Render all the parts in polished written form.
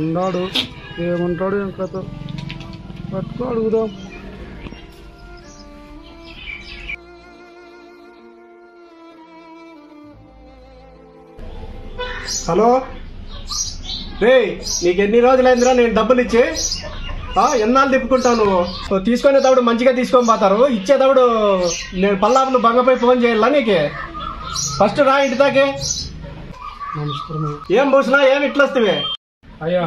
ఉన్నాడు, ఏమంటాడు ఏం కథ పట్టుకో అడుగుదాం. హలో రే, నీకు ఎన్ని రోజులైందిరా నేను డబ్బులు ఇచ్చి? ఎన్నాళ్ళు తిప్పుకుంటావు నువ్వు? తీసుకునేటప్పుడు మంచిగా తీసుకొని పోతారు, ఇచ్చేటప్పుడు నేను పల్లాపులు బంగపై ఫోన్ చేయాలా నీకు? ఫస్ట్ రా ఇంటి దాకే. ఏం పూసినా ఏం ఇట్లా వస్తే? అయ్యా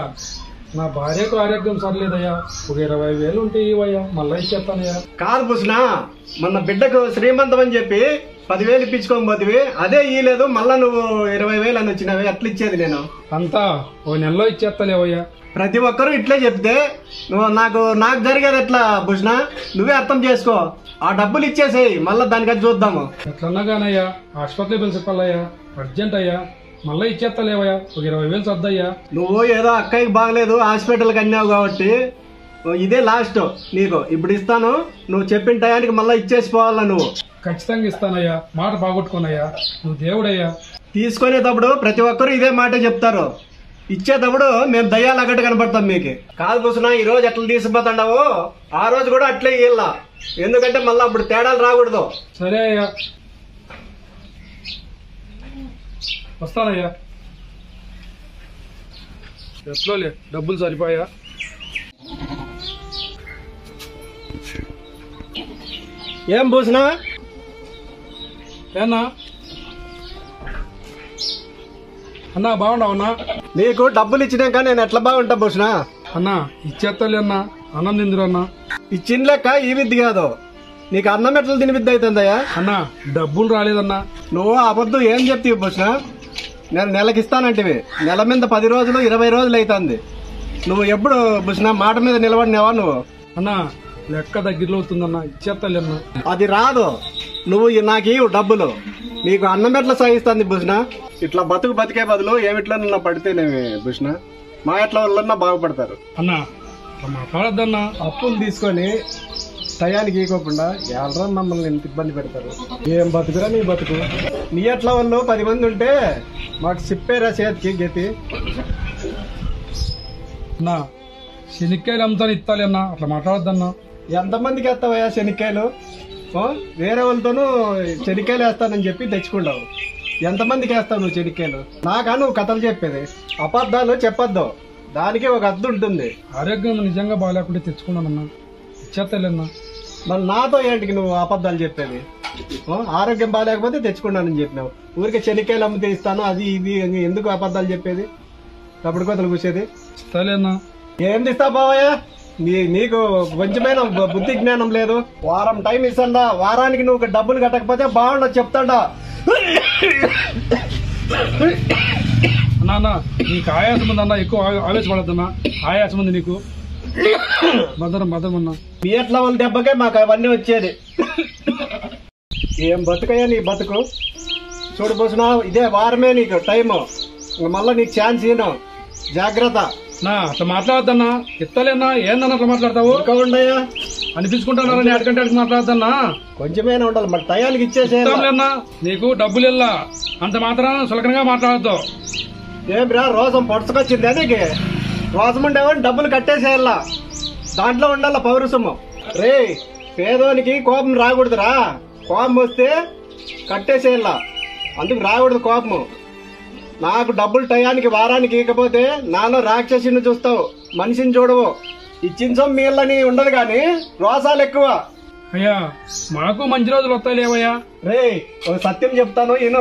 నా భార్యకు ఆరోగ్యం సర్లేదయ్యా, ఒక 20,000 ఉంటే ఇవయ్యా, మళ్ళా ఇచ్చేస్తానయ్యా. కాదు పూసినా, మొన్న బిడ్డకు శ్రీమంతం అని చెప్పి 10,000 ఇప్పించుకొని పోతివి, అదే ఇయ్యలేదు, మళ్ళా నువ్వు 20,000 అని వచ్చినవి. అట్లా ఇచ్చేది నేను అంతా ఓ నెలలో ఇచ్చేస్తాలేవయ్యా. ప్రతి ఒక్కరూ ఇట్లే చెప్తే నువ్వు నాకు జరిగేది ఎట్లా భూషణ? నువ్వే అర్థం చేసుకో. ఆ డబ్బులు ఇచ్చేసేయి, మళ్ళా దానికది చూద్దాము. ఎట్లన్నా కానయ్యా, హాస్పిటల్ బిల్ చెప్పాలయ్యా, అర్జెంట్ అయ్యా, మళ్ళీ ఇచ్చేస్తాలేవయ్యా, ఒక 20,000 సర్దయ్యా. నువ్వు ఏదో అక్కయ్యకి బాగలేదు హాస్పిటల్కి అన్నావు కాబట్టి ఇదే లాస్ట్ నీకు. ఇప్పుడు ఇస్తాను, నువ్వు చెప్పిన టయానికి మళ్ళీ ఇచ్చేసిపోవాలా నువ్వు. ఖచ్చితంగా ఇస్తానయ్యా, మాట బాగొట్టుకోనయ్యా, నువ్వు దేవుడయ్యా. తీసుకునేటప్పుడు ప్రతి ఒక్కరు ఇదే మాట చెప్తారు, ఇచ్చేటప్పుడు మేము దయ్యాలు అగ్గట్టు కనపడతాం మీకు. కాదు కూర్చున్నా, ఈ రోజు ఎట్లా తీసుకుపోతాడావు ఆ రోజు కూడా అట్లే ఇయ్యాల, ఎందుకంటే మళ్ళీ అప్పుడు తేడాలు రాకూడదు. సరే అయ్యా, వస్తానయ్యా. ఎట్లోలే డబ్బులు సరిపోయా? ఏం పూసినా ఏనా అన్నా, బాగుండవన్నా? నీకు డబ్బులు ఇచ్చినాక నేను ఎట్లా బాగుంటా భూషణ? అన్నా ఇచ్చేస్తాలే అన్నా, అన్నం తిందురు అన్నా. ఇచ్చిన లెక్క ఈ విద్య కాదు, నీకు అన్నం ఎట్లా తిని విద్య అవుతుందయ్యా? అన్నా డబ్బులు రాలేదన్నా. నువ్వు అబద్ధం ఏం చెప్తావు భూషణ? నేను నెలకి ఇస్తానంటివి, నెల మీద 10 రోజులు 20 రోజులు అవుతుంది. నువ్వు ఎప్పుడు భూషణ మాట మీద నిలబడినావా నువ్వు? అన్నా లెక్క దగ్గరలో అవుతుందన్నా, ఇచ్చేస్తాలే అన్నా. అది రాదు, నువ్వు నాకు డబ్బులు. నీకు అన్నం ఎట్లా సాగిస్తుంది భూషణ? ఇట్లా బతికే బదులు ఏమిట్లా నిన్న పడితేనేమి భూషణ, మా ఎట్లా వాళ్ళన్నా బాగుపడతారు. అన్నా మాట్లాడద్దన్నా. అప్పులు తీసుకొని టయానికి ఇవ్వకుండా ఎవరా మమ్మల్ని ఎంత ఇబ్బంది పెడతారు? ఏం బతుకురా నీ బతుకు. నీ ఎట్లా వాళ్ళు 10 మంది ఉంటే మాకు చెప్పారా చేతికి గతి? అన్నా శనిక్కాయలు అమ్ముతాను ఇస్తాలే అన్నా, అట్లా మాట్లాడద్దన్నా. ఎంతమందికి వేస్తావయ్యా శనిక్కాయలు? వేరే వాళ్ళతోనూ శనిక్కాయలు వేస్తానని చెప్పి తెచ్చుకుంటావు. ఎంతమందికి వేస్తావు నువ్వు శనిక్కాయలు? నాకా నువ్వు కథలు చెప్పేది? అబద్ధాలు చెప్పొద్దు, దానికి ఒక అద్దు ఉంటుంది. ఆరోగ్యం నిజంగా బాగాలేకుంటే తెచ్చుకున్నానన్నా, ఇచ్చేస్తాలేన్నా. మరి నాతో ఏంటికి నువ్వు అబద్ధాలు చెప్పేది? ఆరోగ్యం బాగాలేకపోతే తెచ్చుకున్నానని చెప్పినావు, ఊరికి శనిక్కాయలు అమ్మితే ఇస్తాను అది ఇది ఎందుకు అబద్ధాలు చెప్పేది? తప్పుడు కోతలు కూర్చేది? ఇస్తాలేన్నా. ఏం తీస్తా బావయ్యా, నీకు కొంచెమైనా బుద్ధి జ్ఞానం లేదు. వారం టైం ఇస్తాడా, వారానికి నువ్వు డబ్బులు కట్టకపోతే బాగుండదు చెప్తాడా. అన్నా అన్నా నీకు ఆయాసం ఉంది అన్నా, ఎక్కువ ఆవేశపడద్దన్నా, ఆయాసం ఉంది నీకు. భద్రమన్నా మీ ఎట్లా వాళ్ళ దెబ్బకే మాకు అవన్నీ వచ్చేది. ఏం బతుకయ్యా నీ బతుకు? చూడు పోసిన ఇదే వారమే నీకు టైము, మళ్ళా నీకు ఛాన్స్ ఇను, జాగ్రత్త. నా అట్లా మాట్లాడద్దన్నా, ఇస్తలేనా? ఏందన్నా అట్లా మాట్లాడతావు? ఇంకా ఉండయా అనిపించుకుంటానని అడగంటే అడిగి మాట్లాడద్దన్నా. కొంచెమైనా ఉండాలి, మరి టయానికి ఇచ్చేసేనా? నీకు డబ్బులు ఇల్లా అంత మాత్రం సులకనగా మాట్లాడద్దు. ఏం రా రోజం పొడుచుకొచ్చింది నీకు? రోజం ఉండేవాడిని డబ్బులు కట్టేసేయాల, దాంట్లో ఉండాల పౌరుషము. రే పేదోనికి కోపం రాకూడదురా, కోపం వస్తే కట్టేసేయాల, అందుకు రాకూడదు కోపము. నాకు డబ్బులు టయానికి వారానికి ఇకపోతే నాలో రాక్షసిని చూస్తావు, మనిషిని చూడవు. ఇచ్చిన సొమ్ము మీళ్ళని ఉండదు గాని రోసాలు ఎక్కువ. అయ్యా మాకు మంచి రోజులు వస్తాయిలేవయ్యా. రే ఒక సత్యం చెప్తాను ఈయన,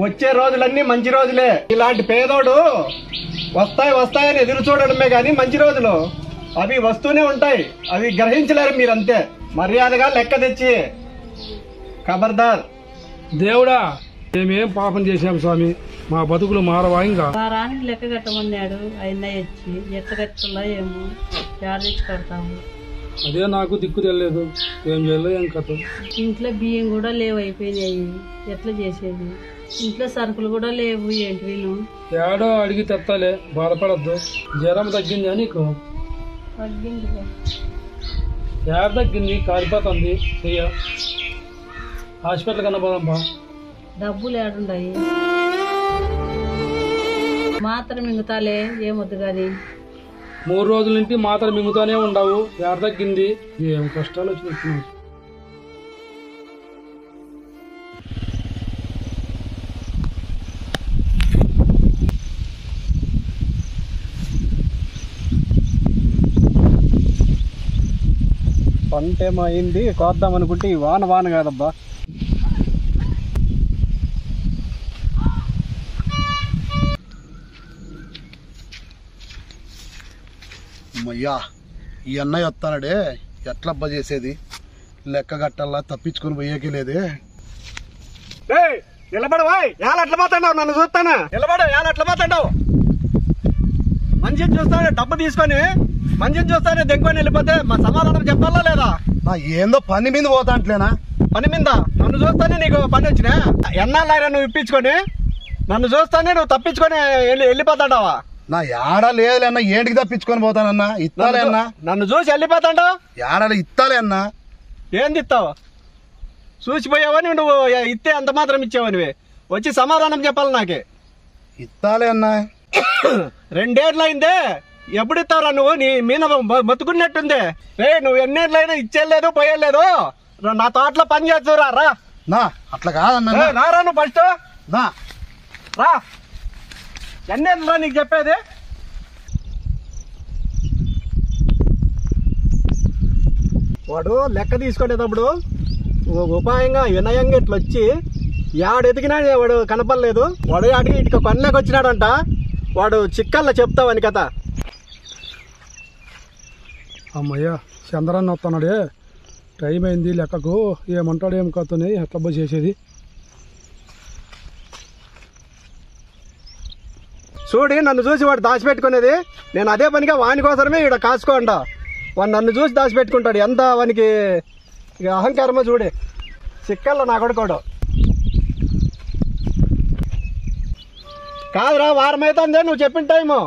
వచ్చే రోజులన్నీ మంచి రోజులే. ఇలాంటి పేదోడు వస్తాయని ఎదురు చూడడమే గాని మంచి రోజులు అవి వస్తూనే ఉంటాయి, అవి గ్రహించలేరు మీరంతే. మర్యాదగా లెక్క తెచ్చి ఖబర్దార్. దేవుడా మేమేం పాపం చేశాం స్వామి, మా బతుకులు మారవా? ఇంకా వారానికి లెక్క కట్టమన్నాడు, అయినా ఇచ్చి ఎట్లా కట్టలా ఏమో చార్జెస్ కడతాము. అదే నాకు దిక్కు తెలియదు, ఏం చేయలేదు ఏం కథ. ఇంట్లో బియ్యం కూడా లేవు, అయిపోయినాయి, ఎట్లా చేసేది? ఇంట్లో సరుకులు కూడా లేవు, ఏంటి వీళ్ళు? ఏడో అడిగి తెత్తాలే, బాధపడద్దు. జ్వరం తగ్గిందా నీకు? తగ్గింది. ఏడ తగ్గింది? కాలిపోతుంది చెయ్య, హాస్పిటల్ కన్నా పోదాంపా. డబ్బులు ఏడుండాయి? మాత్రం మింగుతాలే ఏమొద్దు గాని. 3 రోజుల నుండి మాత్రం మింగుతానే ఉండవు. ఎడ తగ్గింది? ఏం కష్టాలు వచ్చినాయి. పంట ఏమో అయింది, కోద్దాం అనుకుంటే ఈ వాన కాదబ్బా. అమ్మయ్యా, ఈ అన్నయ్య వస్తానడే, ఎట్లబ్బా చేసేది? లెక్క గట్టల్లా తప్పించుకొని పోయేకే లేదే. నిలబడవా, ఎట్లా పోతాండావు? నన్ను చూస్తానా? నిలబడు, ఎట్లా పోతాండావు? మంచిని చూస్తానే డబ్బు తీసుకొని, మంచిని చూస్తానే దెంకొని వెళ్ళిపోతే మా సమాధానం చెప్పాలా లేదా? ఏందో పని మీద పోతా అంటలేనా? పని మీద నన్ను చూస్తానే నీకు పని వచ్చినా? ఎన్నాళ్ళైనా నువ్వు ఇప్పించుకొని, నన్ను చూస్తానే నువ్వు తప్పించుకొని వెళ్ళిపోతాడావా? నా ఏడా లేదులే అన్న, ఏంటికి తప్పించుకొని పోతానన్నా? ఇత్తాలే అన్నా. నన్ను చూసి వెళ్ళిపోతాండావు? ఏడాలి ఇత్తాలే అన్నా. ఏంది ఇస్తావు? చూసిపోయావని నువ్వు ఇస్తే ఎంత మాత్రం ఇచ్చావనివి? వచ్చి సమాధానం చెప్పాలి నాకే. ఇత్తాలే అన్నా. 2 ఏళ్ళు అయిందే, ఎప్పుడు ఇస్తావురా నువ్వు? నీ మీద బతుకున్నట్టుంది. నువ్వు ఎన్నేళ్ళైనా ఇచ్చేయలేదు, పోయలేదు. నా తోటలో పని చేస్తురా. రా నా అట్లా కాదన్నా. రారా నువ్వు ఫస్ట్ నా రా. ఎన్నేళ్ళరా నీకు చెప్పేది? వాడు లెక్క తీసుకునేటప్పుడు ఉపాయంగా వినయంగా ఇట్లా వచ్చి యాడెతికినా వాడు కనపడలేదు. వాడు అడిగి ఇటుక పనిలోకి వచ్చినాడంట. వాడు చిక్కల్లా చెప్తావని కథ. అమ్మయ్య, చంద్రాన్ని వస్తున్నాడే, టైం అయింది లెక్కకు. ఏమంటాడు ఏం కథని, ఎట్లా చేసేది? చూడి, నన్ను చూసి వాడు దాచిపెట్టుకునేది. నేను అదే పనిగా వాని కోసమే ఇక్కడ కాసుకోండా. వాడు నన్ను చూసి దాచిపెట్టుకుంటాడు. ఎంత వానికి అహంకారమో చూడే. చిక్కల్లో నా కొడుకోడు. కాదురా, వారం అవుతుందే నువ్వు చెప్పిన టైము.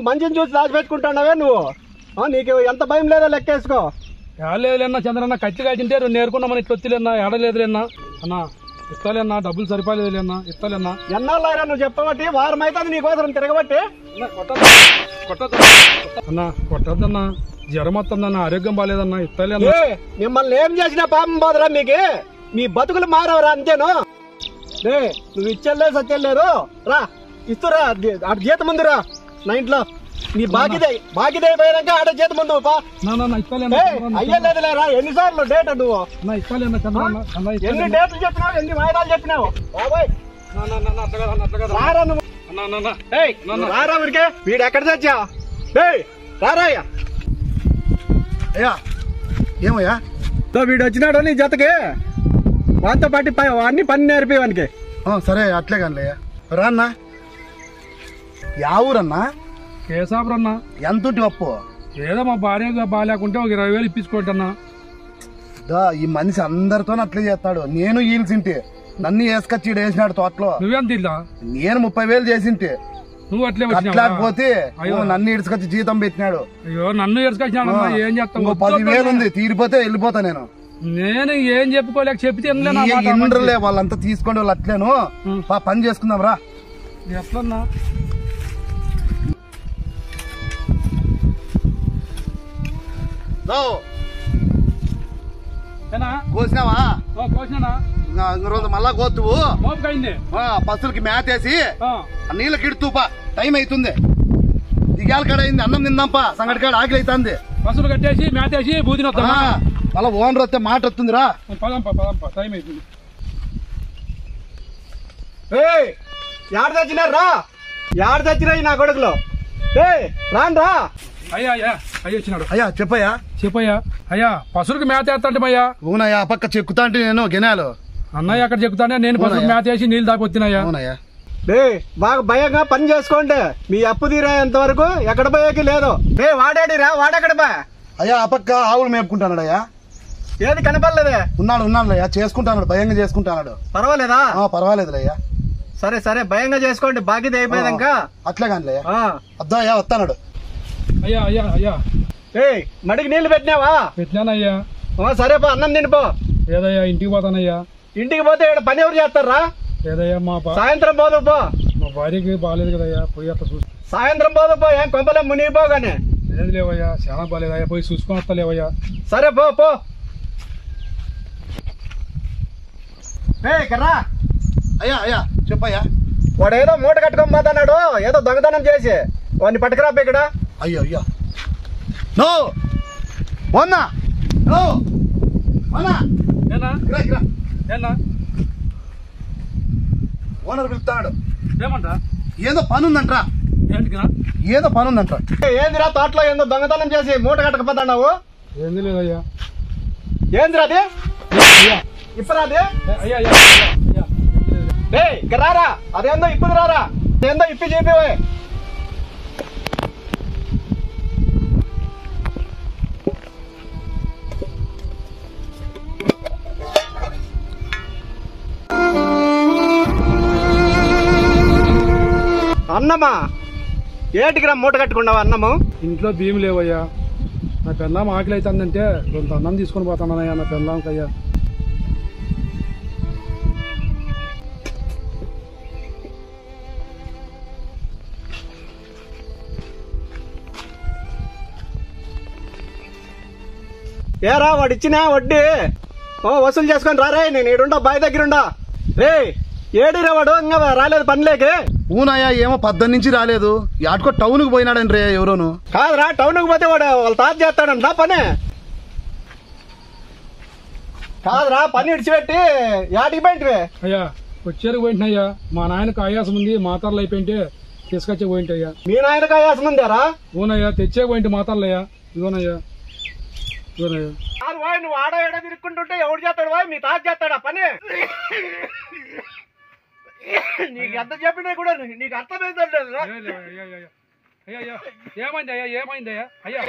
మంచిని చూసి దాచిపెట్టుకుంటున్నావే నువ్వు. నీకు ఎంత భయం లేదో లెక్కేసుకో. ఏడలేదులేనా చంద్రన్న, కత్తి కాచింటే 2 నేర్కొన్నామని ఇట్లా వచ్చిలేనా? ఏడలేదులేనా అన్నా, ఇస్తాలేనా? డబ్బులు సరిపోలేదులేనా? ఇస్తాలేనా? ఎన్నాళ్ళైనా నువ్వు చెప్పబట్టి వారం అవుతుంది నీకోసం తిరగబట్టి. అన్నా కొట్టద్దన్నా, జ్వరం వస్తుందన్నా, ఆరోగ్యం బాగాలేదన్నా. ఇస్తాలేనా? మిమ్మల్ని ఏం చేసినా పాపం పోదురా మీకు. మీ బతుకులు మారవరా అంతేను. నువ్వు ఇచ్చేలేదు సత్యలేదు. రా ఇస్తురా, జీతం ముందురా నా ఇంట్లో. నీ బాకిదే పోయాక ఆడ జీతం ముందు అయ్యలేదు లేరా. ఎన్నిసార్లు డేట్ నువ్వు? ఎన్ని డేట్లు చెప్పినావు, ఎన్ని వాయిదాలు చెప్పినావు? బాబాయ్ రారా నువ్వు. రారా ఊరికే. వీడు ఎక్కడ తెచ్చా? రారా అయ్యా. ఏమయ్యా? వీడు వచ్చినాడు నీ జతకి. వాటితో పాటు అన్ని పని నేర్పి వానికి. సరే అట్లే కానీ రా అన్నా. యా ఊరన్నా? కేసాపురన్నా. ఎంత అప్పు? ఏదో మా భార్య బాగాలేకుంటే ఒక 20,000 ఇప్పించుకోంటన్నా. ఈ మనిషి అందరితో అట్లే చేస్తాడు. నేను ఈల్సింటి, నన్ను వేసుకొచ్చి వేసినాడు తోటలో. నువ్వెంత ఇల్లా? నేను 30,000 చేసింటి. నువ్వు అట్లే లేకపోతే నన్ను ఇడుచుకొచ్చి జీతం పెట్టినాడు. అయ్యో, నన్ను ఇడుచుకొచ్చినాడు. ఏం చేస్తావు? 10,000 ఉంది, తీరిపోతే వెళ్ళిపోతా నేను. నేను ఏం చెప్పుకోలేక చెప్తే ఇండ్రలే వాళ్ళంతా తీసుకోండి. వాళ్ళు అట్లేను పని చేసుకుందాం రా. ఎట్లన్నా? కోసినావా? రోజు మళ్ళా కోతువు. పసులకి మేతేసి నీళ్ళకి ఇడుతూపా. టైం అవుతుంది, దిగాల కాడ అయింది. అన్నం తిందాంపా, సంగటి కాడ ఆకలి అవుతుంది. పసులు కట్టేసి మేతేసి బూదిన మళ్ళా ఓనర్ వస్తే మాట వస్తుందిరా. టైం అవుతుంది. యాడ తెచ్చినారా? యాడ తెచ్చినాయి నా కొడుకులో. రాను రా. అయ్యా వచ్చినాడు. అయ్యా చెప్పయ్యా. చెప్పయ్యా. అయ్యా పసులకు మేత వేస్తాంటే అయ్యా. అవునయ్యా, పక్క చెక్కుతా అంటే నేను గెనాలు. అన్నయ్య అక్కడ చెక్కుతానే నేను పసులకు మేత వేసి నీళ్ళు దాకా వచ్చినాయా. అవునయ్యా. బాగా భయంగా పని చేసుకోండి. మీ అప్పు తీరేంత వరకు ఎక్కడ పోయేకి లేదు. వాడాడిరా, వాడెక్కడ బా? అయ్యా ఆ పక్క ఆవులు మేపుకుంటాడు. అయ్యా ఏది కనపడలేదే? ఉన్నాడు అయ్యా, చేసుకుంటాడు, భయంగా చేసుకుంటాడు. పర్వాలేదా? పర్వాలేదులయ్యా. సరే భయంగా చేసుకోండి. బాకీది అయిపోయాక అట్లే కానీ అద్దా అయ్యా వస్తాడు. అయ్యా మడికి నీళ్లు పెట్టినావా? పెట్టినానయ్యా. సరే పో, అన్నం తినిపో. ఏదయ్యా ఇంటికి పోతానయ్యా. ఇంటికి పోతే ఇక్కడ పని ఎవరు చేస్తారా? ఏదయ్యా మా సాయంత్రం పోదు పో. మా భార్యకి బాగాలేదు కదయ్యా, పోయి అట్లా చూసి సాయంత్రం పోదు ఏం కొంపలే మునిగిపోగానే. లేదు లేవయ్యా, చాలా బాగాలేదయ్యా, పోయి చూసుకొని వస్తా లేవయ్యా. సరే పో కర్రా. అయ్యా అయ్యా చెప్పయ్యా. వాడు ఏదో మూట కట్టుకొని పోతున్నాడు, ఏదో దొంగతనం చేసి వాడిని పట్టుకురాపే ఇక్కడ. అయ్యో అయ్యో నో వన్నా నో వన్నా ఏనా ఇరా ఇరా. ఏనా ఓనర్ పిలుస్తాడు. ఏమంటా? ఏదో పని ఉందంట్రా. ఏంటికి? ఏదో పని ఉందంట. ఏందిరా తోటలో ఏందో దొంగతనం చేసి మూట కట్టకపోతున్నావు? ఏంది లేదయ్యా. ఏందిరా అది? ఇప్పరా అది? అయ్యా అయ్యా అయ్యా ఇక్కడ రారా, అదేందో ఇప్పుది రారా, ఏందో ఇప్పి చెప్పేవే. అన్నమా ఏటికిరా మూట కట్టుకున్నావా అన్నము? ఇంట్లో బియ్యం లేవయ్యా. నా పెళ్ళాం ఆకలి అవుతుందంటే కొంత అన్నం తీసుకొని పోతానయ్యా నా పెళ్ళాంకయ్యా. ఏరా వాడు ఇచ్చినా వడ్డీ వసూలు చేసుకొని రారా, నేను ఈడుండా బావి దగ్గరుండా. రే ఏడిరా వాడు, ఇంకా రాలేదు పనిలేకి? ఊనయ్యా ఏమో 10 నుంచి రాలేదు. యాటికో టౌన్ కు పోయినాడని రే ఎవరోను. కాదురా, టౌన్ కు పోతే వాడు వాళ్ళ తాత చేస్తాడంట పని. కాదురా, పని ఇడిచిపెట్టి యాటికి పోయింటివే? అయ్యా వచ్చేరికి పోయింటున్నాయ్యా, మా నాయనకు ఆయాసం ఉంది, మాతర్లు అయిపోయింటే తీసుకొచ్చే పోయింటయ్యా. మీ నాయనకు ఆయాసం ఉందారా? ఊనయ్యా తెచ్చే పోయింటి మాతర్లయ్యా. ఇదోనయ్యా ఇదోనయ్యా. కాదు వాయ్, నువ్వు ఆడ ఎడ తిరుక్కుంటుంటే ఎవడు చేస్తాడు వాయ్? మీ తాత చేస్తాడా పని? నీకు ఎంత చెప్పినా కూడా నీకు అర్థమైందండి. ఏమైంది అయ్యా? ఏమైందయ్యా? అయ్యా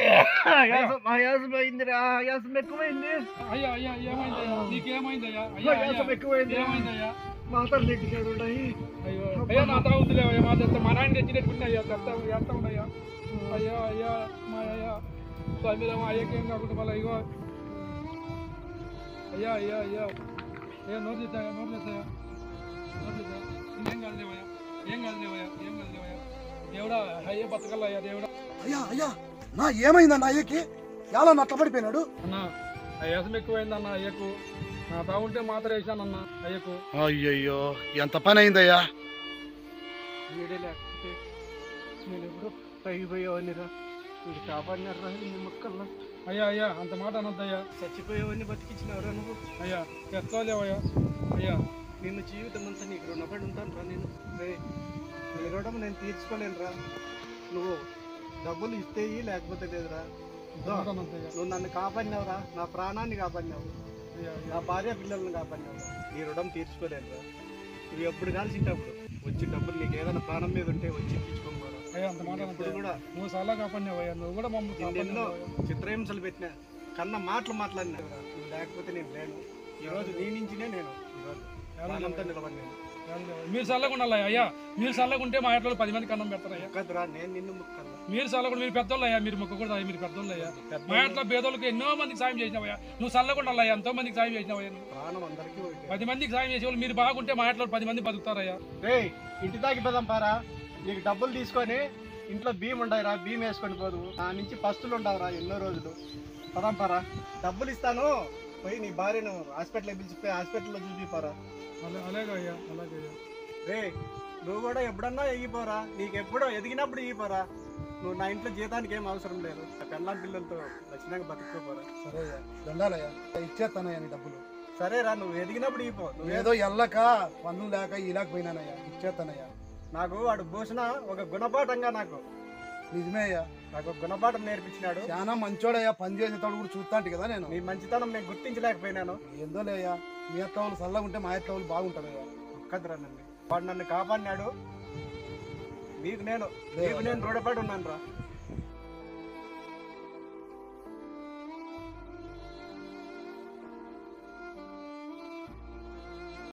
ఆయాసం అయిందిరా, ఆయాసం ఎక్కువైంది. అయ్యా అయ్యా ఏమైందయ్యా? నీకేమైందయ్యా? ఆయాసం ఎక్కువైంది. ఏమైందయ్యా? మాటలు నెట్టినాడు. అయ్యో అయ్యా నా తాగుతులేవయ్యా, మా తెస్తా మా నాయన తెచ్చినట్టుకున్నా అయ్యా. ఎంత ఉన్నాయా? అయ్యా అయ్యా మా అయ్యా స్వామిరామ అయ్యాకేం కాకుండా మళ్ళీ ఇగో అయ్యా అయ్యా అయ్యా అయ్యా నోరు చేస్తాయా నోరు చేస్తాయా నోరు చేస్తా. ఏం కాదు లేవయ్యా, ఏం కాదు లేవయ్యా, ఏం కాదు లేవయ్యా. దేవుడా అయ్యే బతకల్లా అయ్యా దేవుడా. అయ్యా అయ్యా నా ఏమైందన్న అయ్యకి? ఎలా నట్టబడిపోయినాడు అన్న అయ్యాసం ఎక్కువైందన్న అయ్యకు. నా తాగుంటే మాత్రం వేసానన్న అయ్యకు. అయ్యయ్యో ఎంత పని అయిందయ్యా. వీడే లేకపోతే నేను ఎప్పుడో తగ్గిపోయేవాడినిరా, వీడు కాపాడినారా నీ మొక్కల్లో. అయ్యా అయ్యా అంత మాట అనొద్దయ్యా. చచ్చిపోయేవాడిని బతికించినవరా నువ్వు. అయ్యా ఎత్తుకోలేవయ్యా. అయ్యా నిన్ను జీవితం అంతా నీకు రుణపడి ఉంటాను రా నేను. నీ రుణం నేను తీర్చుకోలేనురా. నువ్వు డబ్బులు ఇస్తే లేకపోతే లేదురా. నువ్వు నన్ను కాపాడినావురా, నా ప్రాణాన్ని కాపాడినావు, నా భార్య పిల్లల్ని కాపాడినావు. నీ రుణం తీర్చుకోలేనురా. నువ్వు ఎప్పుడు కలిసింటప్పుడు వచ్చి డబ్బులు నీకు ఏదైనా ప్రాణం మీద ఉంటే వచ్చి ఇప్పించుకొని పోరా. అయ్యా అంత మాట కూడా నువ్వు చాలా కాపాడినావయ్యా, నువ్వు కూడా మమ్మల్ని ఎన్నో చిత్రహింసలు పెట్టినా, కన్నా మాట్లాడినా నువ్వు లేకపోతే నేను లేను. ఈరోజు నీ నుంచినే నేను ఈరోజు ప్రాణంతో నిలబడినాను. మీరు చల్లగా ఉండాలి అయ్యా. మీరు చల్లగా ఉంటే మా ఇంట్లో 10 మందికి అన్నం పెడతారయ్యా. కదరా నేను నిన్ను ముక్కను. మీరు చల్లగా మీరు పెద్దోళ్ళు అయ్యా, మీరు మొక్కకూడదు అయ్యా, మీరు పెద్దోళ్ళు అయ్యా. మా ఇంట్లో పేదోళ్ళకి ఎన్నో మందికి సాయం చేసినావయ్యా. నువ్వు చల్లగా ఉండాలయ్యా, ఎంతో మందికి సాయం చేసినావయ్యా. ప్రాణం అందరికీ 10 మందికి సాయం చేసేవాళ్ళు మీరు బాగుంటే మా ఇంట్లో 10 మంది బతుకుతారయ్యా. రే ఇంటి దాకి పదాం పారా, నీకు డబ్బులు తీసుకొని ఇంట్లో బియ్యం ఉండవురా, బియ్యం వేసుకొని పోదు. నా నుంచి పస్తులు ఉండవురా ఎన్నో రోజులు. పదాం పారా, డబ్బులు ఇస్తాను, పోయి నీ భార్యను హాస్పిటల్కి పిలిచిపోయి హాస్పిటల్లో చూపిపోరా. అలాగే అయ్యా అలాగే. రే నువ్వు కూడా ఎప్పుడన్నా ఎగిపోరా, నీకు ఎప్పుడో ఎదిగినప్పుడు ఎగిపోరా. నువ్వు నా ఇంట్లో జీతానికి ఏం అవసరం లేదు, పెళ్ళాం పిల్లలతో లక్షణంగా బతుకుపోరా. సరే దండాలయ్యా, ఇచ్చేస్తానయ్యా నీ డబ్బులు. సరేరా, నువ్వు ఎదిగినప్పుడు ఇపో. నువ్వేదో ఎల్లక పన్ను లేక ఇలాకపోయినానయ్యా, ఇచ్చేస్తానయ్యా. నాకు వాడు భూషణ ఒక గుణపాఠంగా, నాకు నిజమే అయ్యా, నాకు ఒక గుణపాఠం నేర్పించినాడు. చాలా మంచోడయ్యా, పని చేసేటోడు కూడా చూస్తాంటి కదా నేను. నీ మంచితనం నేను గుర్తించలేకపోయినాను. ఏందో లేయ్యా, మీ అత్త వాళ్ళు చల్లగా ఉంటే మా అత్త వాళ్ళు బాగుంటారయ్యా. ఒక్కదిరా నన్ను, వాడు నన్ను కాపాడినాడు. నీకు నేను రుణపడి ఉన్నాను రా.